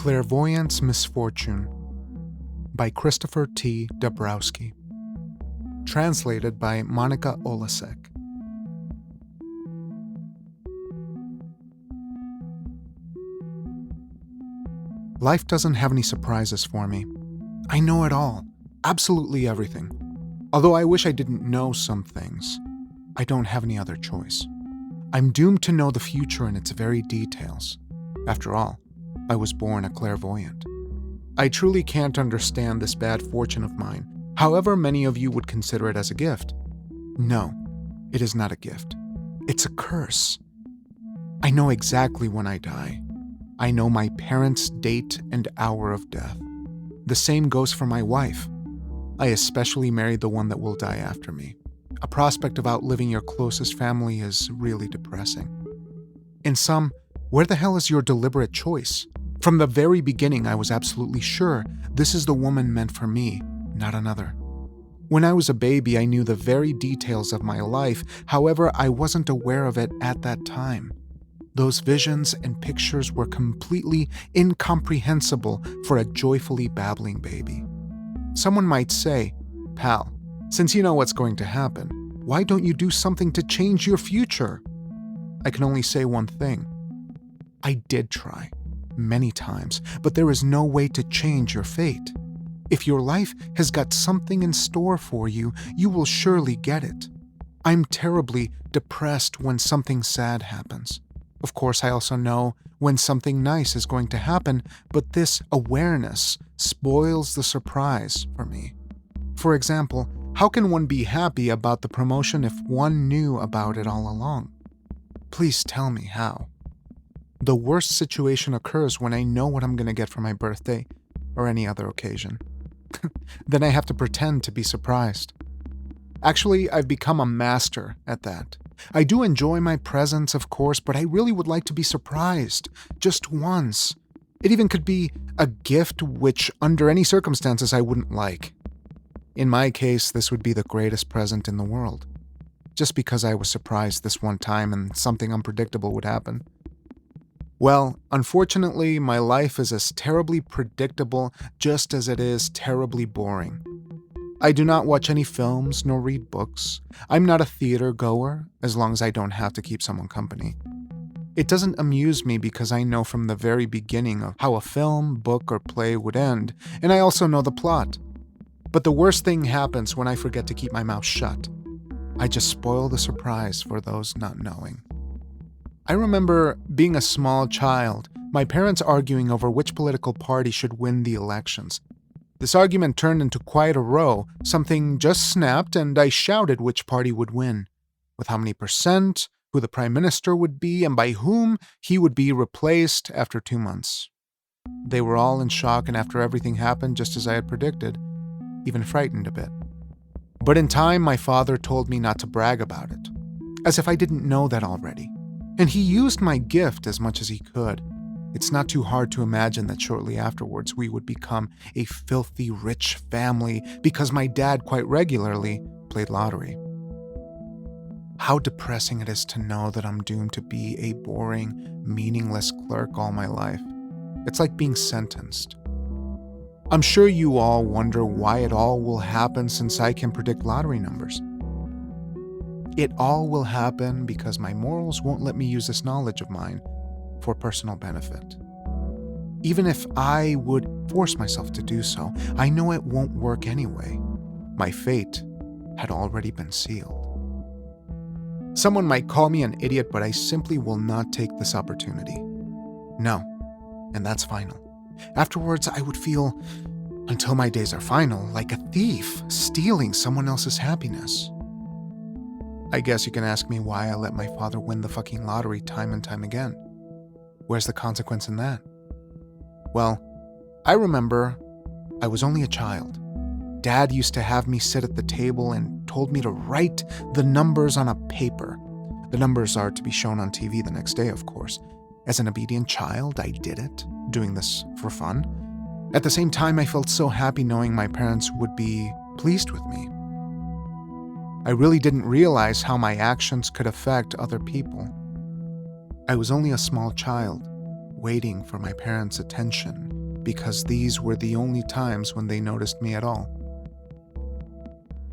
Clairvoyant'S Misfortune by Christopher T. Dabrowski. Translated by Monika Olasek. Life doesn't have any surprises for me. I know it all, absolutely everything. Although I wish I didn't know some things, I don't have any other choice. I'm doomed to know the future in its very details. After all, I was born a clairvoyant. I truly can't understand this bad fortune of mine, however many of you would consider it as a gift. No, it is not a gift. It's a curse. I know exactly when I die. I know my parents' date and hour of death. The same goes for my wife. I especially married the one that will die after me. A prospect of outliving your closest family is really depressing. In sum, where the hell is your deliberate choice? From the very beginning, I was absolutely sure this is the woman meant for me, not another. When I was a baby, I knew the very details of my life, however, I wasn't aware of it at that time. Those visions and pictures were completely incomprehensible for a joyfully babbling baby. Someone might say, "Pal, since you know what's going to happen, why don't you do something to change your future?" I can only say one thing. I did try, many times, but there is no way to change your fate. If your life has got something in store for you, you will surely get it. I'm terribly depressed when something sad happens. Of course, I also know when something nice is going to happen, but this awareness spoils the surprise for me. For example, how can one be happy about the promotion if one knew about it all along? Please tell me how. The worst situation occurs when I know what I'm going to get for my birthday or any other occasion. Then I have to pretend to be surprised. Actually, I've become a master at that. I do enjoy my presents, of course, but I really would like to be surprised, just once. It even could be a gift which, under any circumstances, I wouldn't like. In my case, this would be the greatest present in the world, just because I was surprised this one time and something unpredictable would happen. Well, unfortunately, my life is as terribly predictable just as it is terribly boring. I do not watch any films nor read books. I'm not a theater goer, as long as I don't have to keep someone company. It doesn't amuse me because I know from the very beginning of how a film, book, or play would end, and I also know the plot. But the worst thing happens when I forget to keep my mouth shut. I just spoil the surprise for those not knowing. I remember being a small child, my parents arguing over which political party should win the elections. This argument turned into quite a row. Something just snapped and I shouted which party would win, with how many percent, who the prime minister would be, and by whom he would be replaced after 2 months. They were all in shock, and after everything happened just as I had predicted, even frightened a bit. But in time, my father told me not to brag about it, as if I didn't know that already. And he used my gift as much as he could. It's not too hard to imagine that shortly afterwards we would become a filthy rich family because my dad quite regularly played lottery. How depressing it is to know that I'm doomed to be a boring, meaningless clerk all my life. It's like being sentenced. I'm sure you all wonder why it all will happen since I can predict lottery numbers. It all will happen because my morals won't let me use this knowledge of mine for personal benefit. Even if I would force myself to do so, I know it won't work anyway. My fate had already been sealed. Someone might call me an idiot, but I simply will not take this opportunity. No, and that's final. Afterwards, I would feel, until my days are final, like a thief stealing someone else's happiness. I guess you can ask me why I let my father win the fucking lottery time and time again. Where's the consequence in that? Well, I remember I was only a child. Dad used to have me sit at the table and told me to write the numbers on a paper. The numbers are to be shown on TV the next day, of course. As an obedient child, I did it, doing this for fun. At the same time, I felt so happy knowing my parents would be pleased with me. I really didn't realize how my actions could affect other people. I was only a small child, waiting for my parents' attention because these were the only times when they noticed me at all.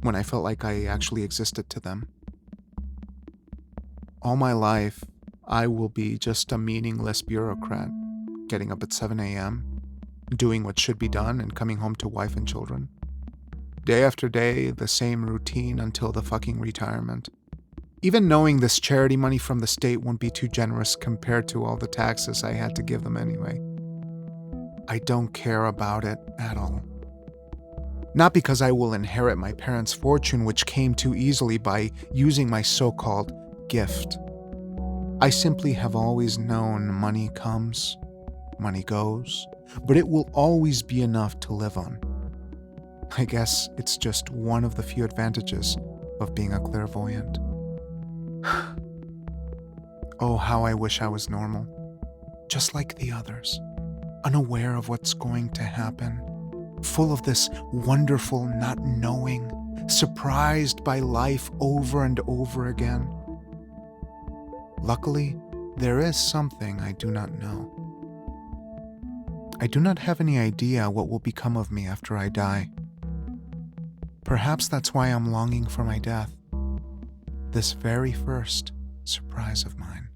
When I felt like I actually existed to them. All my life, I will be just a meaningless bureaucrat, getting up at 7 a.m., doing what should be done and coming home to wife and children. Day after day, the same routine until the fucking retirement. Even knowing this charity money from the state won't be too generous compared to all the taxes I had to give them anyway. I don't care about it at all. Not because I will inherit my parents' fortune, which came too easily by using my so-called gift. I simply have always known money comes, money goes, but it will always be enough to live on. I guess it's just one of the few advantages of being a clairvoyant. Oh, how I wish I was normal. Just like the others, unaware of what's going to happen, full of this wonderful not knowing, surprised by life over and over again. Luckily, there is something I do not know. I do not have any idea what will become of me after I die. Perhaps that's why I'm longing for my death. This very first surprise of mine.